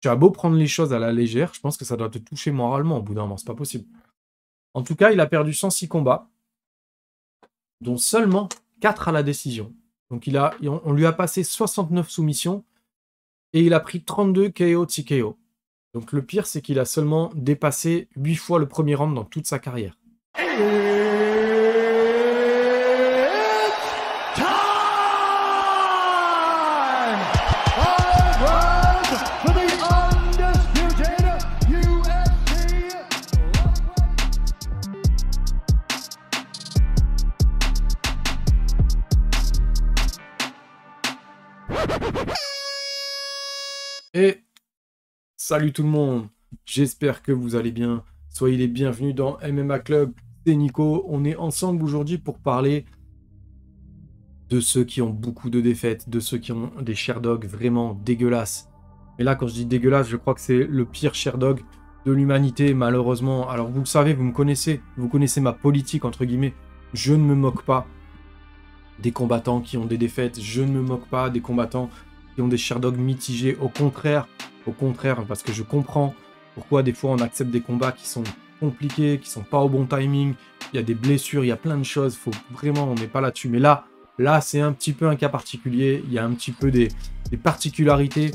Tu as beau prendre les choses à la légère, je pense que ça doit te toucher moralement au bout d'un moment, c'est pas possible. En tout cas, il a perdu 106 combats, dont seulement 4 à la décision. Donc on lui a passé 69 soumissions et il a pris 32 KO TKO. Donc le pire, c'est qu'il a seulement dépassé 8 fois le premier round dans toute sa carrière. Et salut tout le monde, j'espère que vous allez bien. Soyez les bienvenus dans MMA Club, c'est Nico. On est ensemble aujourd'hui pour parler de ceux qui ont beaucoup de défaites, de ceux qui ont des Sherdogs vraiment dégueulasses. Et là, quand je dis dégueulasse, je crois que c'est le pire Sherdog de l'humanité, malheureusement. Alors vous le savez, vous connaissez ma politique, entre guillemets. Je ne me moque pas des combattants qui ont des défaites, je ne me moque pas des combattants qui ont des Sherdogs mitigés. Au contraire, parce que je comprends pourquoi des fois on accepte des combats qui sont compliqués, qui sont pas au bon timing, il y a des blessures, il y a plein de choses, faut vraiment, on n'est pas là-dessus. Mais là c'est un petit peu un cas particulier, il y a un petit peu des particularités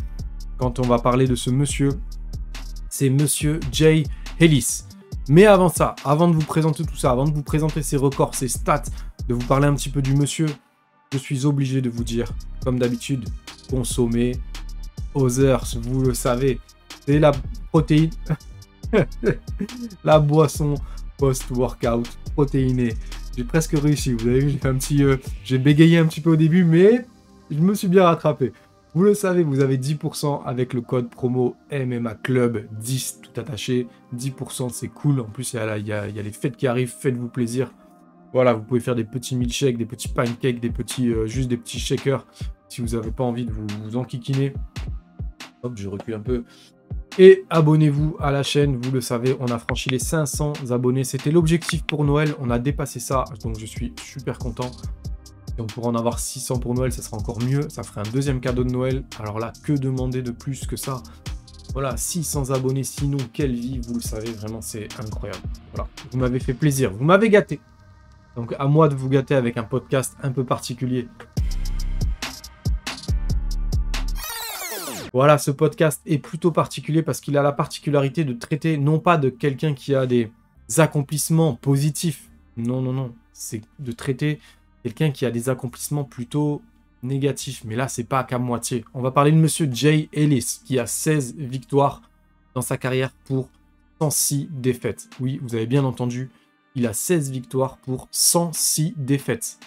quand on va parler de ce monsieur. C'est monsieur Jay Ellis. Mais avant ça, avant de vous présenter tout ça, avant de vous présenter ses records, ses stats, de vous parler un petit peu du monsieur, je suis obligé de vous dire, comme d'habitude, consommez Others, vous le savez, c'est la protéine, la boisson post-workout protéinée. J'ai presque réussi, vous avez vu, j'ai fait un petit, j'ai bégayé un petit peu au début, mais je me suis bien rattrapé. Vous le savez, vous avez 10% avec le code promo MMA Club 10 tout attaché. 10%, c'est cool. En plus, il y a les fêtes qui arrivent, faites-vous plaisir. Voilà, vous pouvez faire des petits milkshakes, des petits pancakes, des petits, juste des petits shakers si vous n'avez pas envie de vous enquiquiner. Hop, je recule un peu. Et abonnez-vous à la chaîne, vous le savez, on a franchi les 500 abonnés. C'était l'objectif pour Noël, on a dépassé ça, donc je suis super content. Et on pourra en avoir 600 pour Noël, ça sera encore mieux. Ça ferait un deuxième cadeau de Noël. Alors là, que demander de plus que ça? Voilà, 600 abonnés, sinon quelle vie, vous le savez, vraiment c'est incroyable. Voilà, vous m'avez fait plaisir, vous m'avez gâté. Donc à moi de vous gâter avec un podcast un peu particulier. Voilà, ce podcast est plutôt particulier parce qu'il a la particularité de traiter non pas de quelqu'un qui a des accomplissements positifs. Non. C'est de traiter quelqu'un qui a des accomplissements plutôt négatifs. Mais là, c'est pas qu'à moitié. On va parler de monsieur Jay Ellis qui a 16 victoires dans sa carrière pour 106 défaites. Oui, vous avez bien entendu. Il a 16 victoires pour 106 défaites.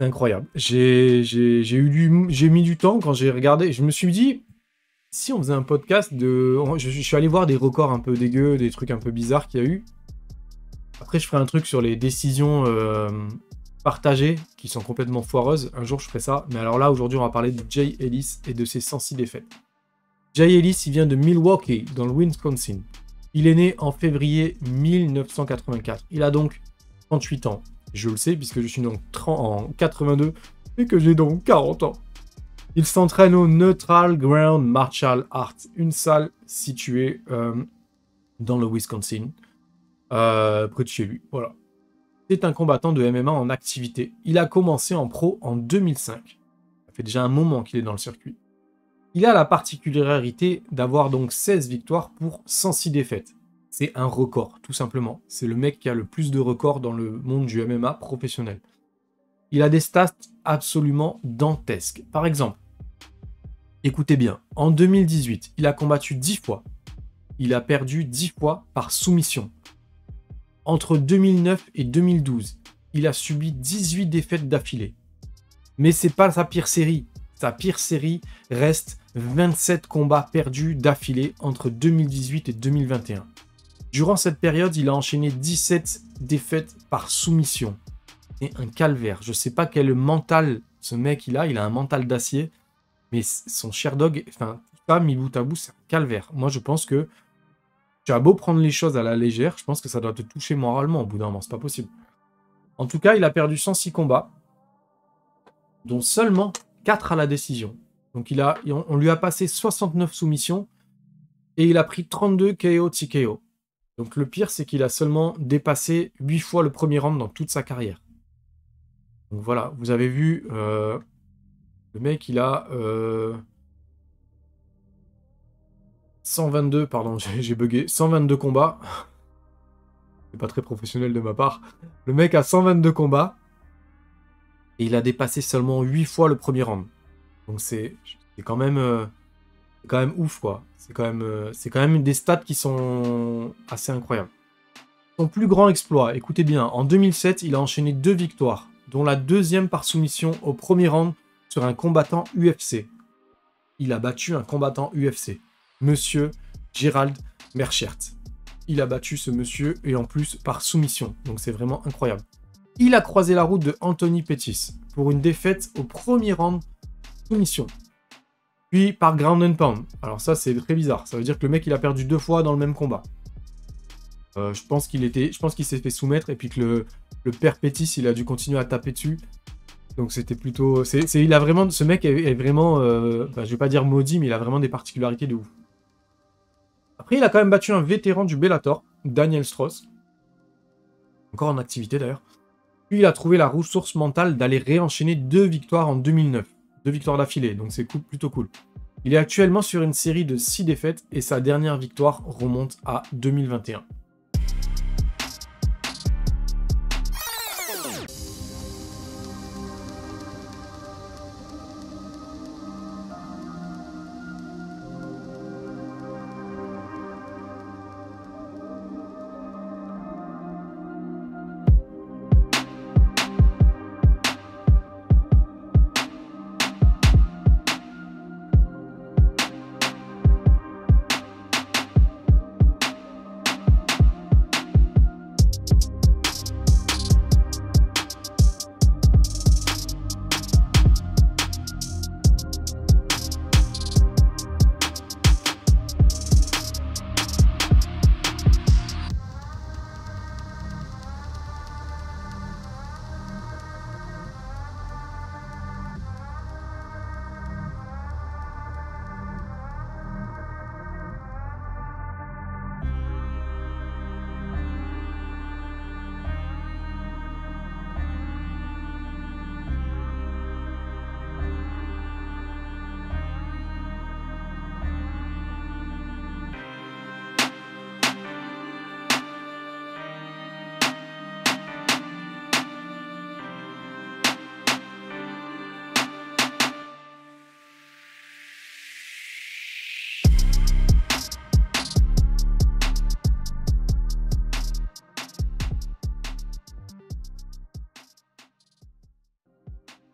C'est incroyable. J'ai mis du temps quand j'ai regardé. Je me suis dit, si on faisait un podcast de... Je suis allé voir des records un peu dégueux, des trucs un peu bizarres qu'il y a eu. Après, je ferai un truc sur les décisions partagées qui sont complètement foireuses. Un jour, je ferai ça. Mais alors là, aujourd'hui, on va parler de Jay Ellis et de ses 106 défaites. Jay Ellis, il vient de Milwaukee, dans le Wisconsin. Il est né en février 1984. Il a donc 38 ans. Je le sais, puisque je suis donc en 82 et que j'ai donc 40 ans. Il s'entraîne au Neutral Ground Martial Arts, une salle située dans le Wisconsin, près de chez lui. Voilà. C'est un combattant de MMA en activité. Il a commencé en pro en 2005. Ça fait déjà un moment qu'il est dans le circuit. Il a la particularité d'avoir donc 16 victoires pour 106 défaites. C'est un record, tout simplement. C'est le mec qui a le plus de records dans le monde du MMA professionnel. Il a des stats absolument dantesques. Par exemple, écoutez bien, en 2018, il a combattu 10 fois. Il a perdu 10 fois par soumission. Entre 2009 et 2012, il a subi 18 défaites d'affilée. Mais c'est pas sa pire série. Sa pire série reste 27 combats perdus d'affilée entre 2018 et 2021. Durant cette période, il a enchaîné 17 défaites par soumission. C'est un calvaire. Je ne sais pas quel mental ce mec il a a un mental d'acier. Mais son Sherdog, enfin, tout ça, mis bout à bout, c'est un calvaire. Moi, je pense que tu as beau prendre les choses à la légère, je pense que ça doit te toucher moralement au bout d'un moment. C'est pas possible. En tout cas, il a perdu 106 combats, dont seulement 4 à la décision. Donc on lui a passé 69 soumissions et il a pris 32 KO TKO. Donc le pire, c'est qu'il a seulement dépassé 8 fois le premier round dans toute sa carrière. Donc voilà, vous avez vu, le mec, il a 122, pardon, j'ai bugué, 122 combats. C'est pas très professionnel de ma part. Le mec a 122 combats et il a dépassé seulement 8 fois le premier round. Donc c'est quand même ouf, quoi. C'est quand même des stats qui sont assez incroyables. Son plus grand exploit, écoutez bien, en 2007, il a enchaîné 2 victoires, dont la deuxième par soumission au premier round sur un combattant UFC. Il a battu un combattant UFC, Monsieur Gerald Meerschaert. Il a battu ce monsieur, et en plus par soumission, donc c'est vraiment incroyable. Il a croisé la route de Anthony Pettis pour une défaite au premier round soumission. Puis par ground and pound. Alors ça, c'est très bizarre. Ça veut dire que le mec, il a perdu 2 fois dans le même combat. Je pense qu'il s'est fait soumettre et puis que le père Pettis, il a dû continuer à taper dessus. Donc c'était plutôt... ce mec est vraiment... je vais pas dire maudit, mais il a vraiment des particularités de ouf. Après, il a quand même battu un vétéran du Bellator, Daniel Strauss. Encore en activité d'ailleurs. Puis il a trouvé la ressource mentale d'aller réenchaîner 2 victoires en 2009. 2 victoires d'affilée, donc c'est plutôt cool. Il est actuellement sur une série de 6 défaites et sa dernière victoire remonte à 2021.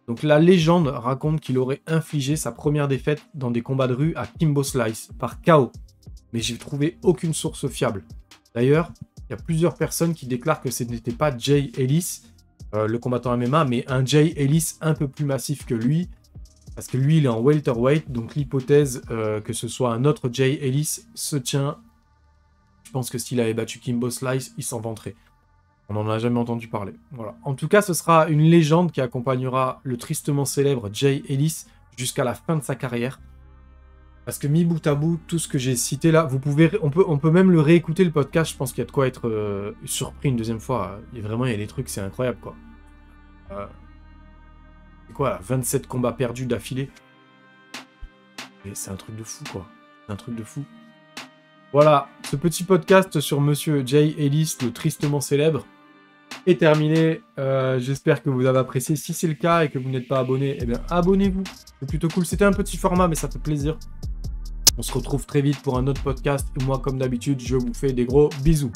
Donc la légende raconte qu'il aurait infligé sa première défaite dans des combats de rue à Kimbo Slice par KO. Mais j'ai trouvé aucune source fiable. D'ailleurs, il y a plusieurs personnes qui déclarent que ce n'était pas Jay Ellis, le combattant MMA, mais un Jay Ellis un peu plus massif que lui. Parce que lui, il est en welterweight, donc l'hypothèse que ce soit un autre Jay Ellis se tient. Je pense que s'il avait battu Kimbo Slice, il s'en vanterait. On n'en a jamais entendu parler. Voilà. En tout cas, ce sera une légende qui accompagnera le tristement célèbre Jay Ellis jusqu'à la fin de sa carrière. Parce que mis bout à bout, tout ce que j'ai cité là, on peut même le réécouter le podcast. Je pense qu'il y a de quoi être surpris une deuxième fois. Et vraiment, il y a des trucs, c'est incroyable quoi. C'est quoi là, 27 combats perdus d'affilée. Et c'est un truc de fou quoi. C'est un truc de fou. Voilà, ce petit podcast sur Monsieur Jay Ellis, le tristement célèbre, est terminé. J'espère que vous avez apprécié. Si c'est le cas et que vous n'êtes pas abonné, eh bien abonnez-vous. C'est plutôt cool. C'était un petit format, mais ça fait plaisir. On se retrouve très vite pour un autre podcast. Et moi, comme d'habitude, je vous fais des gros bisous.